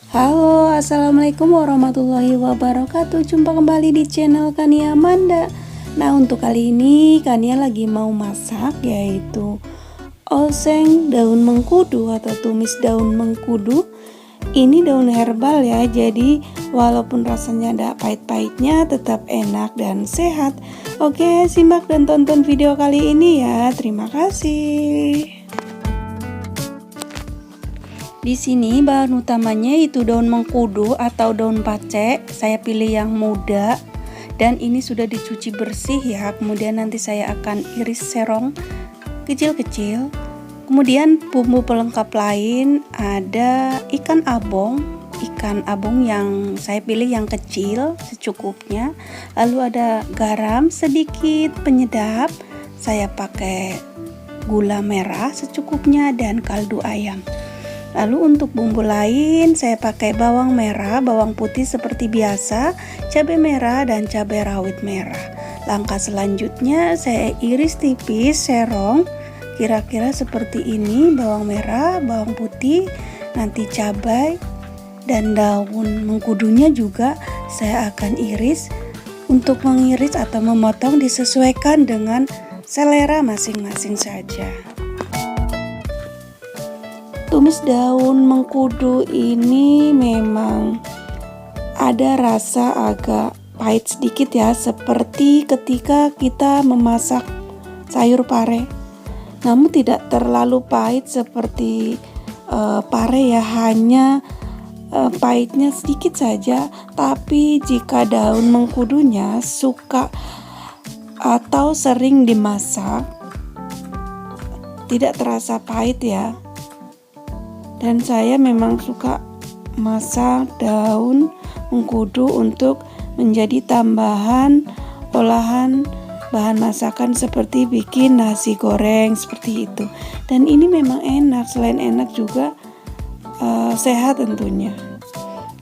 Halo, assalamualaikum warahmatullahi wabarakatuh. Jumpa kembali di channel Kania Amanda. Nah, untuk kali ini Kania lagi mau masak, yaitu oseng daun mengkudu atau tumis daun mengkudu. Ini daun herbal ya, jadi walaupun rasanya ada pahit-pahitnya tetap enak dan sehat. Oke, simak dan tonton video kali ini ya. Terima kasih. Di sini bahan utamanya itu daun mengkudu atau daun pacek. Saya pilih yang muda dan ini sudah dicuci bersih ya. Kemudian nanti saya akan iris serong kecil-kecil. Kemudian bumbu pelengkap lain ada ikan abong. Ikan abong yang saya pilih yang kecil secukupnya. Lalu ada garam sedikit penyedap. Saya pakai gula merah secukupnya dan kaldu ayam. Lalu untuk bumbu lain saya pakai bawang merah, bawang putih seperti biasa, cabai merah dan cabai rawit merah. Langkah selanjutnya saya iris tipis serong kira-kira seperti ini, bawang merah, bawang putih, nanti cabai dan daun mengkudunya juga saya akan iris. Untuk mengiris atau memotong disesuaikan dengan selera masing-masing saja. Tumis daun mengkudu ini memang ada rasa agak pahit sedikit ya, seperti ketika kita memasak sayur pare. Namun tidak terlalu pahit seperti pare ya, hanya pahitnya sedikit saja. Tapi jika daun mengkudunya suka atau sering dimasak, tidak terasa pahit ya. Dan saya memang suka masak daun mengkudu untuk menjadi tambahan olahan bahan masakan seperti bikin nasi goreng seperti itu. Dan ini memang enak, selain enak juga sehat tentunya.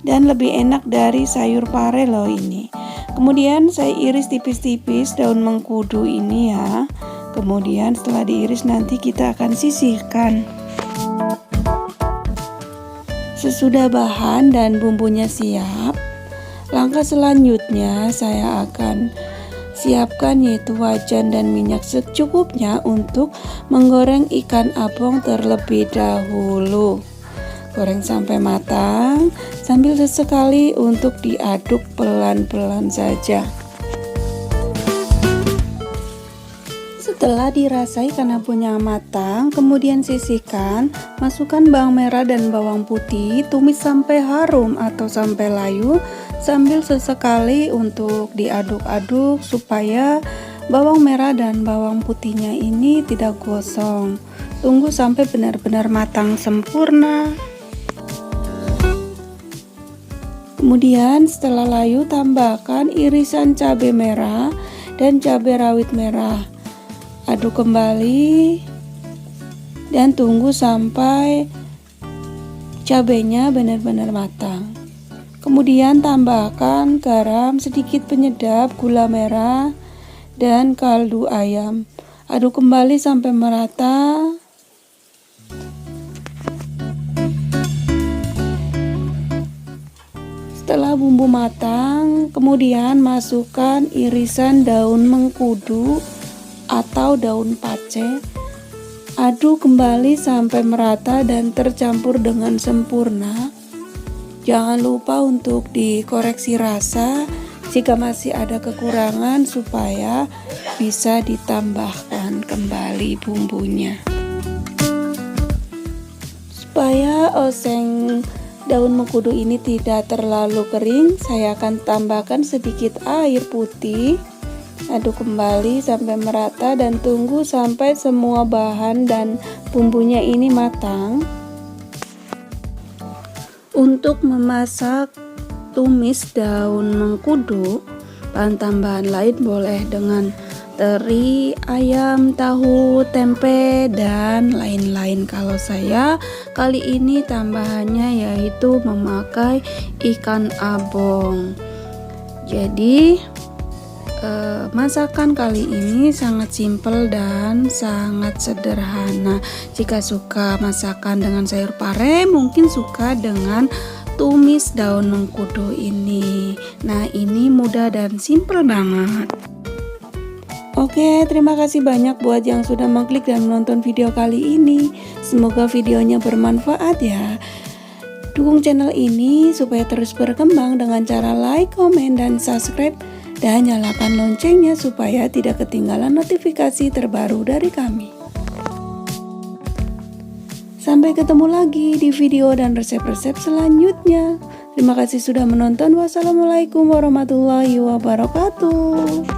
Dan lebih enak dari sayur pare loh ini. Kemudian saya iris tipis-tipis daun mengkudu ini ya. Kemudian setelah diiris nanti kita akan sisihkan. Sesudah bahan dan bumbunya siap, langkah selanjutnya saya akan siapkan yaitu wajan dan minyak secukupnya untuk menggoreng ikan abong terlebih dahulu. Goreng sampai matang sambil sesekali untuk diaduk pelan-pelan saja. Setelah dirasa ikan abongnya matang, kemudian sisihkan, masukkan bawang merah dan bawang putih, tumis sampai harum atau sampai layu, sambil sesekali untuk diaduk-aduk supaya bawang merah dan bawang putihnya ini tidak gosong. Tunggu sampai benar-benar matang sempurna. Kemudian setelah layu tambahkan irisan cabai merah dan cabai rawit merah. Aduk kembali dan tunggu sampai cabenya benar-benar matang. Kemudian tambahkan garam, sedikit penyedap, gula merah dan kaldu ayam. Aduk kembali sampai merata. Setelah bumbu matang, kemudian masukkan irisan daun mengkudu atau daun pacek. Aduk kembali sampai merata dan tercampur dengan sempurna. Jangan lupa untuk dikoreksi rasa jika masih ada kekurangan supaya bisa ditambahkan kembali bumbunya. Supaya oseng daun mengkudu ini tidak terlalu kering, saya akan tambahkan sedikit air putih. Aduk kembali sampai merata dan tunggu sampai semua bahan dan bumbunya ini matang. Untuk memasak tumis daun mengkudu, bahan tambahan lain boleh dengan teri, ayam, tahu, tempe, dan lain-lain. Kalau saya kali ini tambahannya yaitu memakai ikan abong. Jadi masakan kali ini sangat simpel dan sangat sederhana. Jika suka masakan dengan sayur pare, mungkin suka dengan tumis daun mengkudu ini. Nah, ini mudah dan simple banget. Oke, terima kasih banyak buat yang sudah mengklik dan menonton video kali ini. Semoga videonya bermanfaat ya. Dukung channel ini supaya terus berkembang dengan cara like, komen, dan subscribe. Dan nyalakan loncengnya supaya tidak ketinggalan notifikasi terbaru dari kami. Sampai ketemu lagi di video dan resep-resep selanjutnya. Terima kasih sudah menonton. Wassalamualaikum warahmatullahi wabarakatuh.